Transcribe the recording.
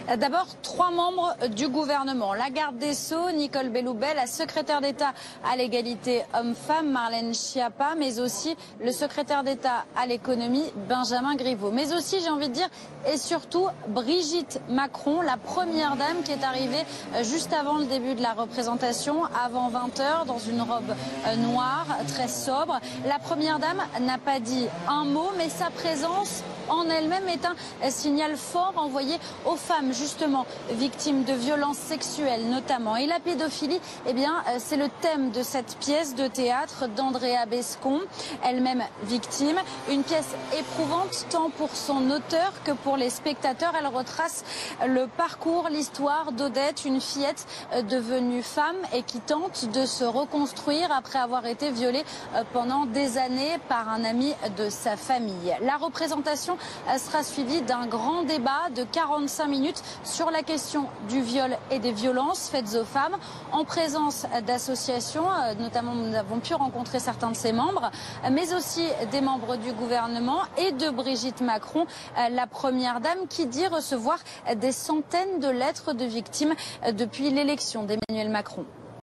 D'abord, 3 membres du gouvernement. La garde des Sceaux, Nicole Belloubet, la secrétaire d'État à l'égalité homme-femme, Marlène Schiappa, mais aussi le secrétaire d'État à l'économie, Benjamin Griveaux. Mais aussi, j'ai envie de dire, et surtout, Brigitte Macron, la première dame qui est arrivée juste avant le début de la représentation, avant 20 h, dans une robe noire, très sobre. La première dame n'a pas dit un mot, mais sa présence en elle-même est un signal fort envoyé aux femmes justement victimes de violences sexuelles notamment. Et la pédophilie, eh bien, c'est le thème de cette pièce de théâtre d'Andrea Bescon, elle-même victime. Une pièce éprouvante tant pour son auteur que pour les spectateurs. Elle retrace le parcours, l'histoire d'Odette, une fillette devenue femme et qui tente de se reconstruire après avoir été violée pendant des années par un ami de sa famille. La représentation sera suivie d'un grand débat de 45 minutes sur la question du viol et des violences faites aux femmes, en présence d'associations, notamment nous avons pu rencontrer certains de ses membres, mais aussi des membres du gouvernement et de Brigitte Macron, la première dame, qui dit recevoir des centaines de lettres de victimes depuis l'élection d'Emmanuel Macron.